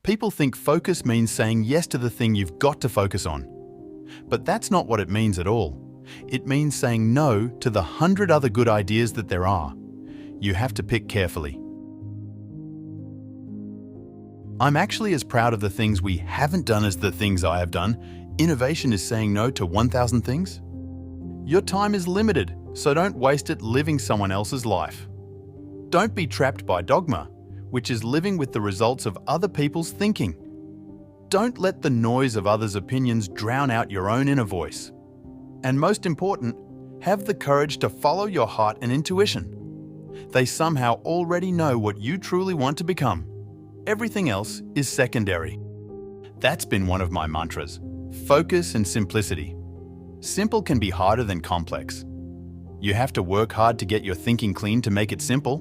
People think focus means saying yes to the thing you've got to focus on. But that's not what it means at all. It means saying no to the 100 other good ideas that there are. You have to pick carefully. I'm actually as proud of the things we haven't done as the things I have done. Innovation is saying no to 1,000 things. Your time is limited, so don't waste it living someone else's life. Don't be trapped by dogma, which is living with the results of other people's thinking. Don't let the noise of others' opinions drown out your own inner voice. And most important, have the courage to follow your heart and intuition. They somehow already know what you truly want to become. Everything else is secondary. That's been one of my mantras: focus and simplicity. Simple can be harder than complex. You have to work hard to get your thinking clean to make it simple,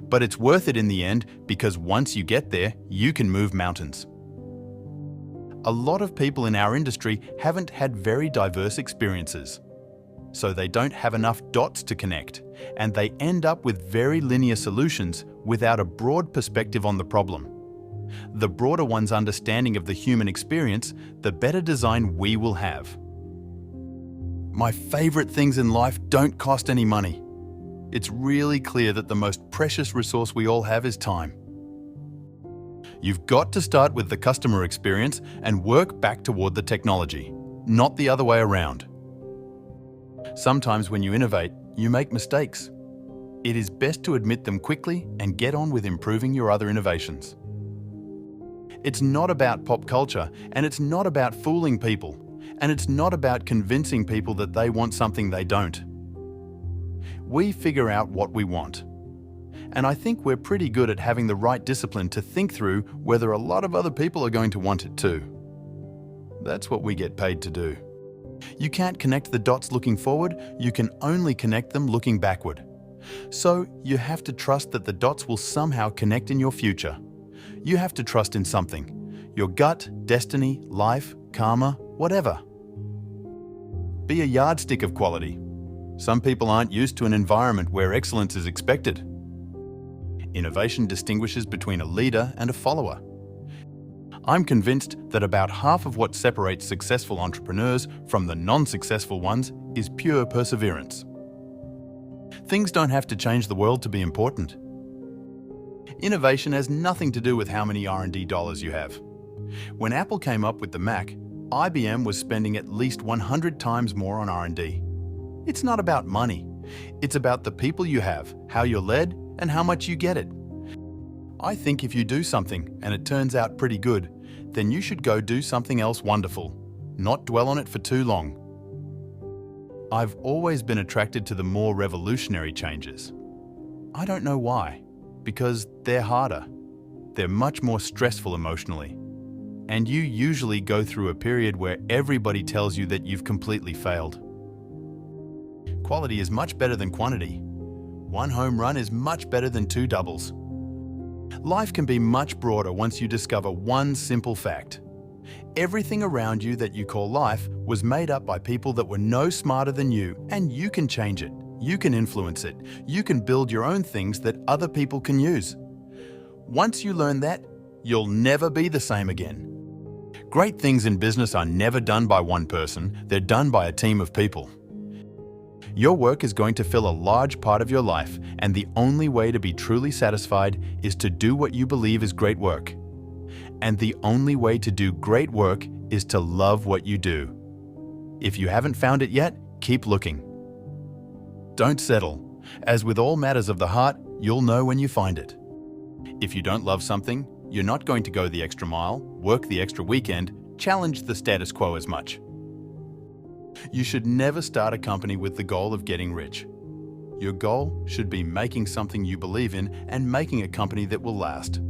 but it's worth it in the end because once you get there, you can move mountains. A lot of people in our industry haven't had very diverse experiences, so they don't have enough dots to connect, and they end up with very linear solutions without a broad perspective on the problem. The broader one's understanding of the human experience, the better design we will have. My favorite things in life don't cost any money. It's really clear that the most precious resource we all have is time. You've got to start with the customer experience and work back toward the technology, not the other way around. Sometimes when you innovate, you make mistakes. It is best to admit them quickly and get on with improving your other innovations. It's not about pop culture, and it's not about fooling people, and it's not about convincing people that they want something they don't. We figure out what we want. And I think we're pretty good at having the right discipline to think through whether a lot of other people are going to want it too. That's what we get paid to do. You can't connect the dots looking forward, you can only connect them looking backward. So you have to trust that the dots will somehow connect in your future. You have to trust in something. Your gut, destiny, life, karma, whatever. Be a yardstick of quality. Some people aren't used to an environment where excellence is expected. Innovation distinguishes between a leader and a follower. I'm convinced that about half of what separates successful entrepreneurs from the non-successful ones is pure perseverance. Things don't have to change the world to be important. Innovation has nothing to do with how many R&D dollars you have. When Apple came up with the Mac, IBM was spending at least 100 times more on R&D. It's not about money. It's about the people you have, how you're led, and how much you get it. I think if you do something and it turns out pretty good, then you should go do something else wonderful, not dwell on it for too long. I've always been attracted to the more revolutionary changes. I don't know why, because they're harder. They're much more stressful emotionally. And you usually go through a period where everybody tells you that you've completely failed. Quality is much better than quantity. One home run is much better than 2 doubles. Life can be much broader once you discover one simple fact. Everything around you that you call life was made up by people that were no smarter than you, and you can change it. You can influence it. You can build your own things that other people can use. Once you learn that, you'll never be the same again. Great things in business are never done by one person, they're done by a team of people. Your work is going to fill a large part of your life, and the only way to be truly satisfied is to do what you believe is great work. And the only way to do great work is to love what you do. If you haven't found it yet, keep looking. Don't settle. As with all matters of the heart, you'll know when you find it. If you don't love something, you're not going to go the extra mile, work the extra weekend, challenge the status quo as much. You should never start a company with the goal of getting rich. Your goal should be making something you believe in and making a company that will last.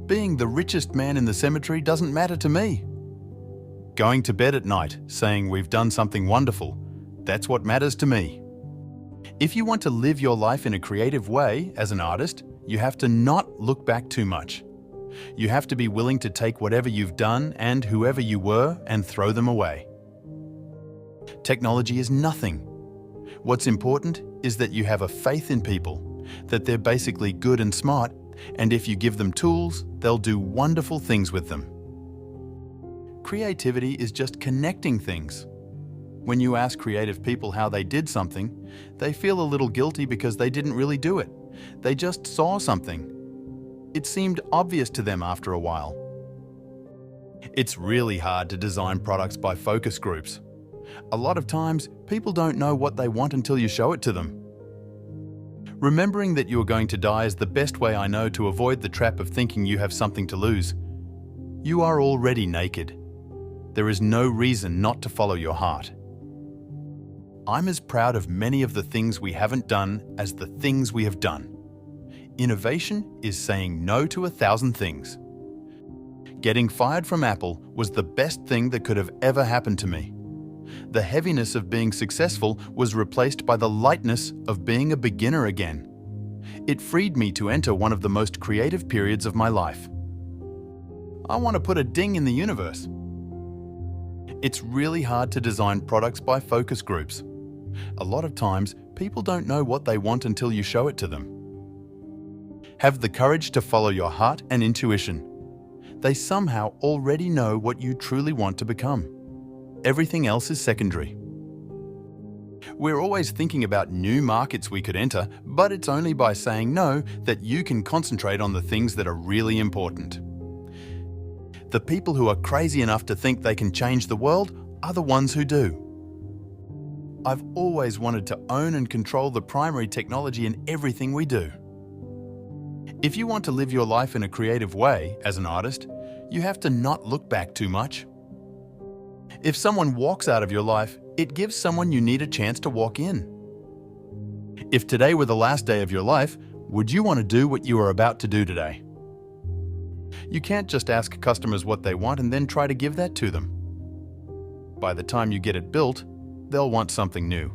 Being the richest man in the cemetery doesn't matter to me. Going to bed at night saying we've done something wonderful, that's what matters to me. If you want to live your life in a creative way as an artist, you have to not look back too much. You have to be willing to take whatever you've done and whoever you were and throw them away. Technology is nothing. What's important is that you have a faith in people, that they're basically good and smart, and if you give them tools, they'll do wonderful things with them. Creativity is just connecting things. When you ask creative people how they did something, they feel a little guilty because they didn't really do it. They just saw something. It seemed obvious to them after a while. It's really hard to design products by focus groups. A lot of times, people don't know what they want until you show it to them. Remembering that you are going to die is the best way I know to avoid the trap of thinking you have something to lose. You are already naked. There is no reason not to follow your heart. I'm as proud of many of the things we haven't done as the things we have done. Innovation is saying no to 1,000 things. Getting fired from Apple was the best thing that could have ever happened to me. The heaviness of being successful was replaced by the lightness of being a beginner again. It freed me to enter one of the most creative periods of my life. I want to put a ding in the universe. It's really hard to design products by focus groups. A lot of times, people don't know what they want until you show it to them. Have the courage to follow your heart and intuition. They somehow already know what you truly want to become. Everything else is secondary. We're always thinking about new markets we could enter, but it's only by saying no that you can concentrate on the things that are really important. The people who are crazy enough to think they can change the world are the ones who do. I've always wanted to own and control the primary technology in everything we do. If you want to live your life in a creative way as an artist, you have to not look back too much. If someone walks out of your life, it gives someone you need a chance to walk in. If today were the last day of your life, would you want to do what you are about to do today? You can't just ask customers what they want and then try to give that to them. By the time you get it built, they'll want something new.